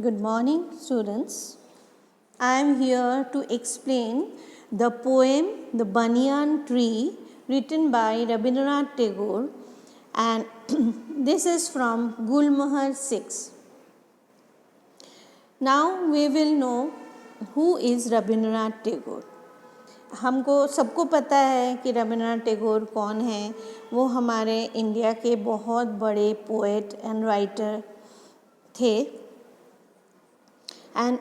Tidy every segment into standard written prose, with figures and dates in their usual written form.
Good morning, students. I am here to explain the poem The Banyan Tree written by Rabindranath Tagore, and this is from Gulmohar 6. Now we will know who is Rabindranath Tagore. हमको सबको पता है कि रविंद्रनाथ टैगोर कौन हैं। वो हमारे India के बहुत बड़े पोएट एंड राइटर थे and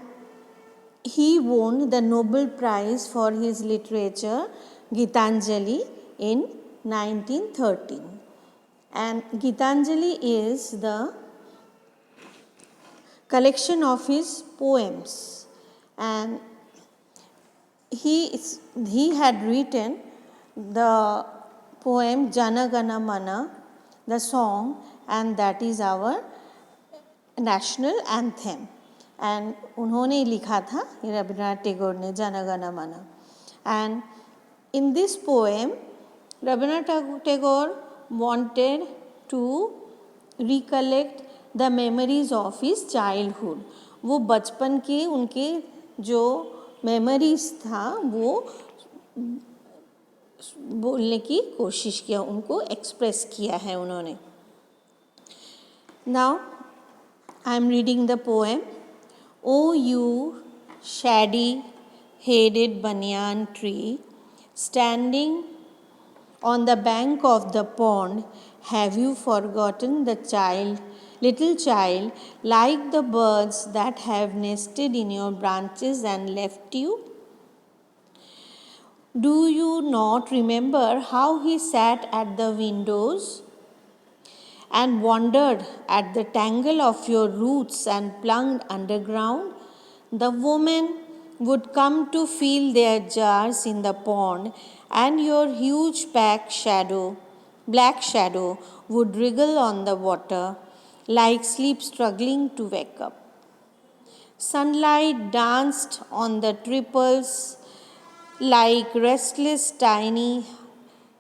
he won the Nobel Prize for his literature Gitanjali in 1913. And Gitanjali is the collection of his poems, and he had written the poem Jana Gana Mana, the song, and that is our national anthem. And उन्होंने लिखा था रविंद्रनाथ टैगोर ने Jana Gana Mana. And in this poem Rabindranath Tagore wanted to recollect the memories of his childhood. वो बचपन के उनके जो memories था वो बोलने की कोशिश किया, उनको एक्सप्रेस किया है उन्होंने. Now I am reading the poem. O you shady-headed banyan tree, standing on the bank of the pond, have you forgotten the little child, like the birds that have nested in your branches and left you? Do you not remember how he sat at the windows and wondered at the tangle of your roots and plunged underground? The women would come to fill their jars in the pond, and your huge black shadow would wriggle on the water, like sleep struggling to wake up. Sunlight danced on the ripples like restless tiny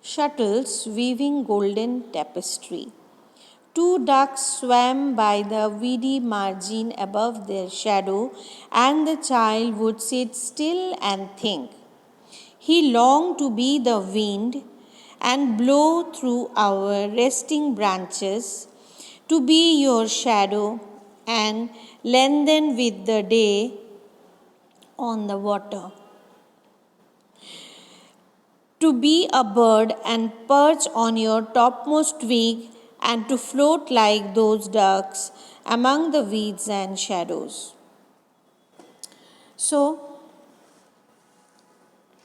shuttles weaving golden tapestry. Two ducks swam by the weedy margin above their shadow, and the child would sit still and think. He longed to be the wind and blow through our resting branches, to be your shadow and lengthen with the day on the water. To be a bird and perch on your topmost twig, and to float like those ducks among the weeds and shadows. So,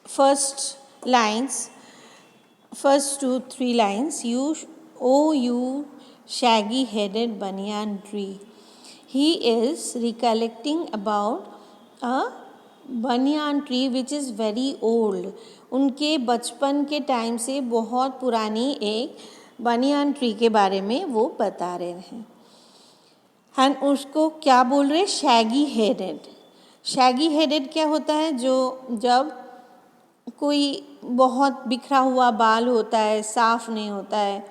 first 2-3 lines, you shaggy-headed banyan tree. He is recollecting about a banyan tree which is very old. उनके बचपन के time से बहुत पुरानी एक banyan tree के बारे में वो बता रहे हैं. एंड उसको क्या बोल रहे? Shaggy headed. शैगी हेडेड क्या होता है? जब कोई बहुत बिखरा हुआ बाल होता है, साफ नहीं होता है,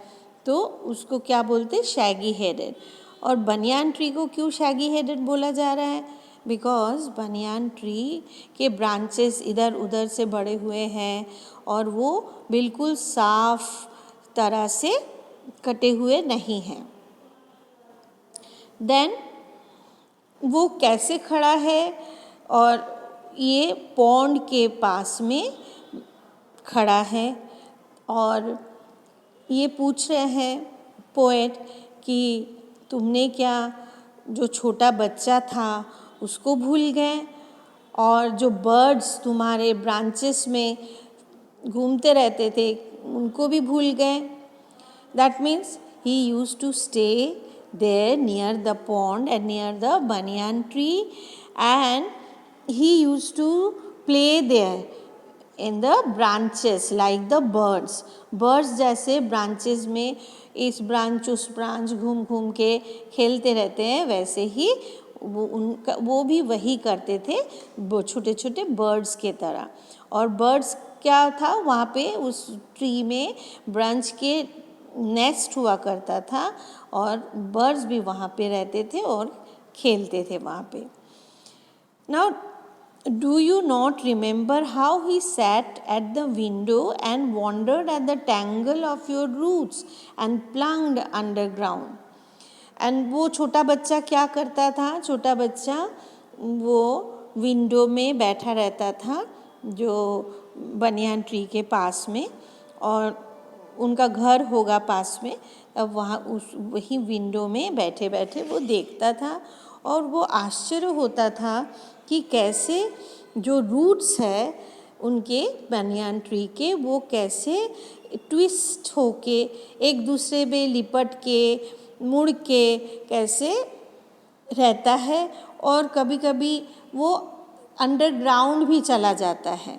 तो उसको क्या बोलते? Shaggy headed. और बनियान ट्री को क्यों शैगी हेडेड बोला जा रहा है? बिकॉज बनियान ट्री के ब्रांचेस इधर उधर से बड़े हुए हैं और वो बिल्कुल साफ तरह से कटे हुए नहीं हैं. देन वो कैसे खड़ा है? और ये पॉन्ड के पास में खड़ा है और ये पूछ रहे हैं पोएट कि तुमने क्या जो छोटा बच्चा था उसको भूल गए, और जो बर्ड्स तुम्हारे ब्रांचेस में घूमते रहते थे उनको भी भूल गए. That means he used to stay there near the pond and near the banyan tree, and he used to play there in the branches like the birds. Birds जैसे branches में इस branch उस branch घूम घूम के खेलते रहते हैं, वैसे ही वो भी वही करते थे छोटे छोटे बर्ड्स के तरह. और बर्ड्स क्या था वहाँ पे उस ट्री में ब्रांच के नेस्ट हुआ करता था और बर्ड्स भी वहाँ पे रहते थे और खेलते थे वहाँ पे। Now do you not remember how he sat at the window and wondered at the tangle of your roots and plunged underground? And वो छोटा बच्चा क्या करता था? छोटा बच्चा वो विंडो में बैठा रहता था जो बनियान ट्री के पास में, और उनका घर होगा पास में। अब वहाँ उस वही विंडो में बैठे बैठे वो देखता था और वो आश्चर्य होता था कि कैसे जो रूट्स है उनके बनियान ट्री के वो कैसे ट्विस्ट होके एक दूसरे में लिपट के मुड़ के कैसे रहता है, और कभी कभी वो अंडरग्राउंड भी चला जाता है।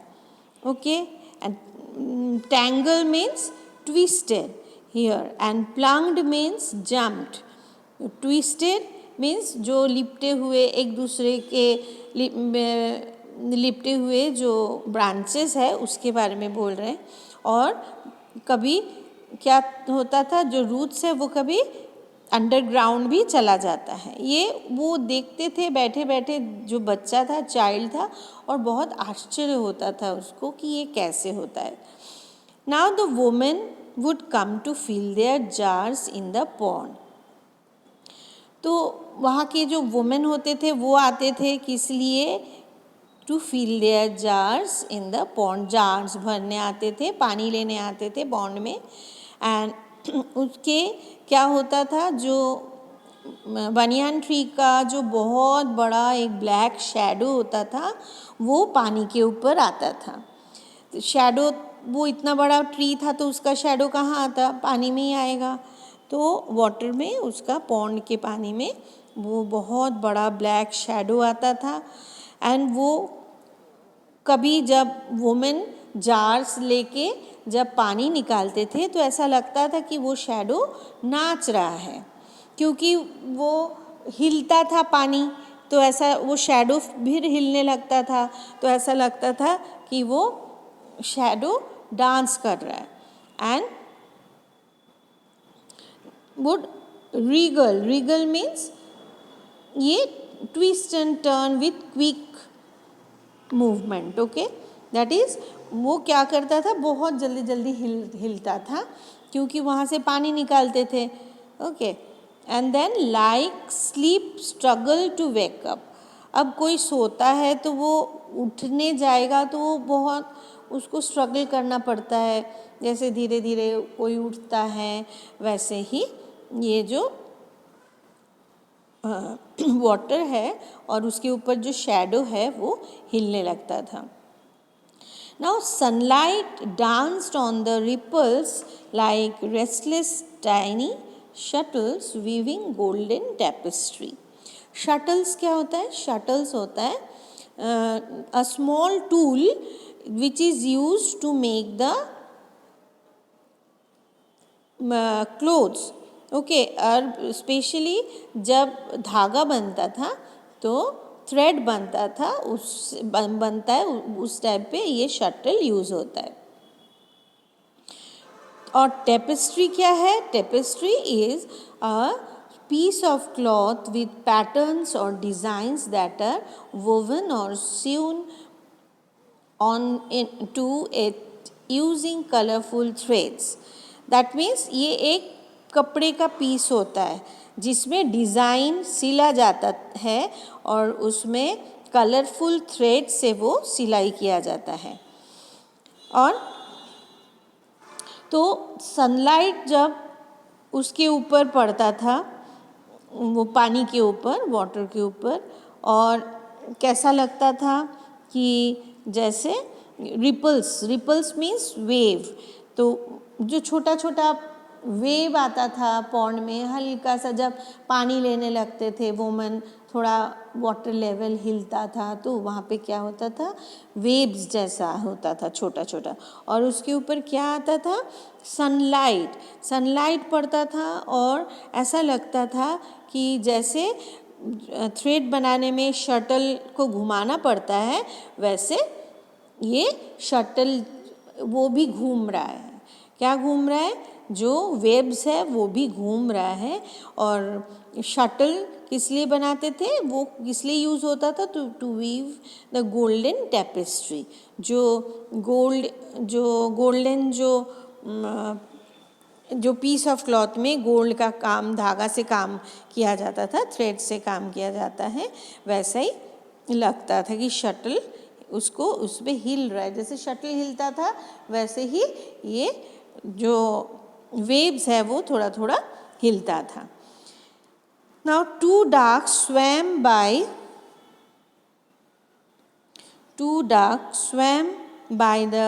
Okay, and tangle means twisted here and plunged means jumped. Twisted means जो लिपटे हुए एक दूसरे के लिपटे हुए जो ब्रांचेस है उसके बारे में बोल रहे हैं, और कभी क्या होता था जो रूट्स है वो कभी अंडरग्राउंड भी चला जाता है। ये वो देखते थे बैठे बैठे, जो बच्चा था, चाइल्ड था, और बहुत आश्चर्य होता था उसको कि ये कैसे होता है। Now the women would come to fill their jars in the pond. तो वहाँ के जो वुमेन होते थे वो आते थे किस लिए? To fill their jars in the pond. Jars भरने आते थे, पानी लेने आते थे पॉन्ड में। एंड उसके क्या होता था, जो बनियान ट्री का जो बहुत बड़ा एक ब्लैक शैडो होता था वो पानी के ऊपर आता था। तो शैडो, वो इतना बड़ा ट्री था तो उसका शैडो कहाँ आता? पानी में ही आएगा। तो वाटर में, उसका पॉन्ड के पानी में वो बहुत बड़ा ब्लैक शैडो आता था। एंड वो कभी जब वुमेन जार्स लेके जब पानी निकालते थे तो ऐसा लगता था कि वो शैडो नाच रहा है, क्योंकि वो हिलता था पानी, तो ऐसा वो शैडो भी हिलने लगता था, तो ऐसा लगता था कि वो शैडो डांस कर रहा है। And would regal, regal means ये twist and turn with quick movement. Okay, that is वो क्या करता था, बहुत जल्दी जल्दी हिलता था क्योंकि वहाँ से पानी निकालते थे। Okay, and then like sleep struggle to wake up. अब कोई सोता है तो वो उठने जाएगा तो वो बहुत उसको स्ट्रगल करना पड़ता है, जैसे धीरे धीरे कोई उठता है वैसे ही ये जो वाटर है और उसके ऊपर जो शैडो है वो हिलने लगता था। Now sunlight danced on the ripples like restless tiny shuttles weaving golden tapestry. Shuttles क्या होता है? Shuttles होता है a small tool which is used to make the clothes. Okay, और स्पेशली जब धागा बनता था तो थ्रेड बनता था, उस बनता है उस टाइप पे ये शटल यूज़ होता है। और टेपेस्ट्री क्या है? Tapestry is a piece of cloth with patterns or designs that are woven or sewn on into it using colorful threads. That means ये एक कपड़े का पीस होता है जिसमें डिज़ाइन सिला जाता है और उसमें कलरफुल थ्रेड से वो सिलाई किया जाता है। और तो सनलाइट जब उसके ऊपर पड़ता था, वो पानी के ऊपर, वाटर के ऊपर, और कैसा लगता था कि जैसे रिपल्स, रिपल्स मीन्स वेव, तो जो छोटा छोटा वेव आता था पॉन्ड में, हल्का सा जब पानी लेने लगते थे वुमन, थोड़ा वाटर लेवल हिलता था तो वहाँ पे क्या होता था, वेव्स जैसा होता था छोटा छोटा, और उसके ऊपर क्या आता था, सनलाइट, सनलाइट पड़ता था और ऐसा लगता था कि जैसे थ्रेड बनाने में शटल को घुमाना पड़ता है वैसे ये शटल वो भी घूम रहा है। क्या घूम रहा है? जो वेब्स है वो भी घूम रहा है और शटल किस लिए बनाते थे, वो किस लिए यूज़ होता था, to weave the golden tapestry. जो गोल्डन जो पीस ऑफ क्लॉथ में गोल्ड का काम, धागा से काम किया जाता था, थ्रेड से काम किया जाता है, वैसा ही लगता था कि शटल उसको उस पर हिल रहा है। जैसे शटल हिलता था वैसे ही ये जो वेव्स है वो थोड़ा थोड़ा हिलता था। Now two ducks swam by the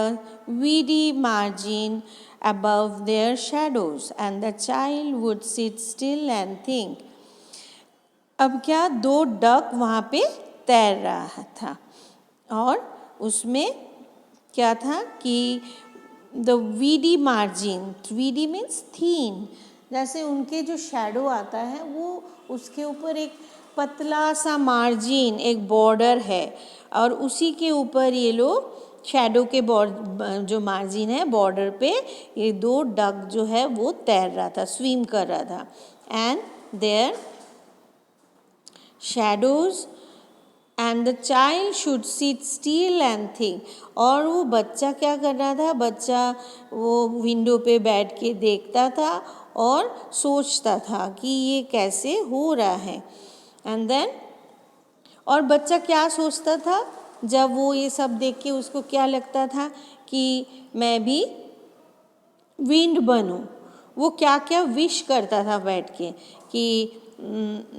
weedy margin above their shadows, and the child would sit still and think. अब क्या, दो डक वहाँ पे तैर रहा था और उसमें क्या था कि the VD margin, VD means thin, जैसे उनके जो शैडो आता है वो उसके ऊपर एक पतला सा मार्जिन, एक बॉर्डर है, और उसी के ऊपर ये लोग शैडो के जो मार्जिन है बॉर्डर पे ये दो डक जो है वो तैर रहा था, स्विम कर रहा था। And there shadows and the child should seat still and think. और वो बच्चा क्या कर रहा था, बच्चा वो विंडो पे बैठ के देखता था और सोचता था कि ये कैसे हो रहा है। एंड देन, और बच्चा क्या सोचता था जब वो ये सब देख के उसको क्या लगता था कि मैं भी विंड बनूं। वो क्या क्या विश करता था बैठ के कि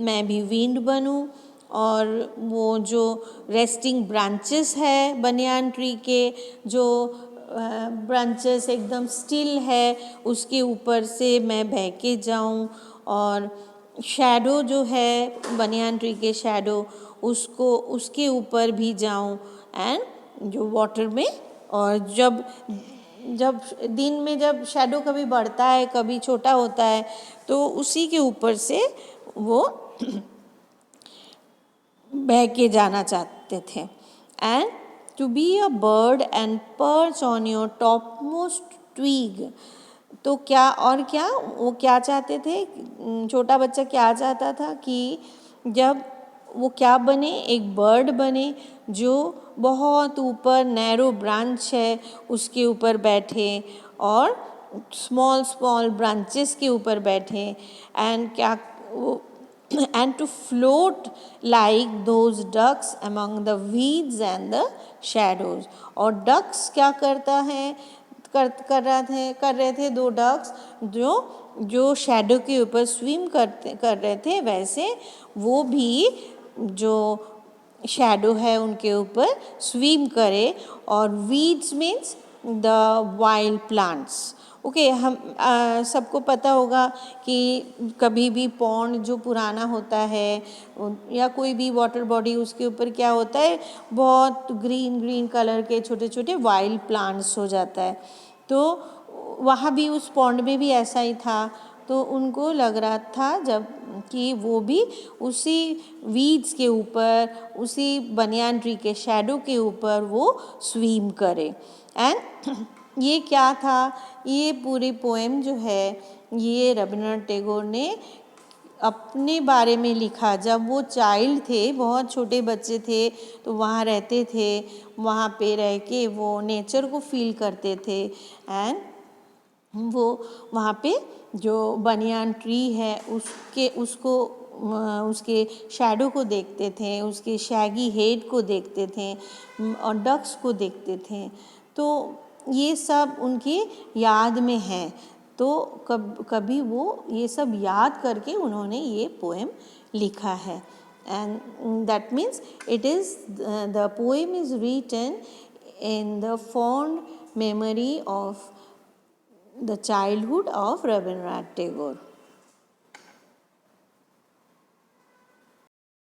मैं भी विंड बनूं। और वो जो रेस्टिंग ब्रांचेस है बनियान ट्री के, जो ब्रांचेस एकदम स्टिल है, उसके ऊपर से मैं बह के जाऊं, और शैडो जो है बनियान ट्री के शैडो, उसके ऊपर भी जाऊं, एंड जो वाटर में, और जब दिन में जब शैडो कभी बढ़ता है कभी छोटा होता है तो उसी के ऊपर से वो बह के जाना चाहते थे। And to be a bird and perch on your top most twig. तो क्या, और क्या वो क्या चाहते थे, छोटा बच्चा क्या चाहता था कि जब वो क्या बने, एक बर्ड बने जो बहुत ऊपर नैरो ब्रांच है उसके ऊपर बैठे, और स्मॉल स्मॉल ब्रांचेस के ऊपर बैठे, एंड क्या वो and to float like those ducks among the weeds and the shadows। और ducks क्या करता है, कर रहे थे दो डक्स जो शैडो के ऊपर स्विम कर रहे थे, वैसे वो भी जो शैडो है उनके ऊपर स्विम करे। और weeds means the wild plants. Okay, हम सबको पता होगा कि कभी भी पॉन्ड जो पुराना होता है या कोई भी वाटर बॉडी, उसके ऊपर क्या होता है, बहुत ग्रीन ग्रीन कलर के छोटे छोटे वाइल्ड प्लांट्स हो जाता है। तो वहाँ भी उस पॉन्ड में भी ऐसा ही था। तो उनको लग रहा था जब कि वो भी उसी वीड्स के ऊपर, उसी बनियान ट्री के शैडो के ऊपर वो स्विम करे। एंड ये क्या था, ये पूरी पोएम जो है ये रविंद्रनाथ टैगोर ने अपने बारे में लिखा। जब वो चाइल्ड थे, बहुत छोटे बच्चे थे, तो वहाँ रहते थे, वहाँ पे रह के वो नेचर को फील करते थे, एंड वो वहाँ पे जो बनियान ट्री है उसके शैडो को देखते थे, उसके शैगी हेड को देखते थे, और डक्स को देखते थे। तो ये सब उनके याद में है। तो कभी वो ये सब याद करके उन्होंने ये पोएम लिखा है। And that means it is the poem is written in the fond memory of the childhood of Rabindranath Tagore.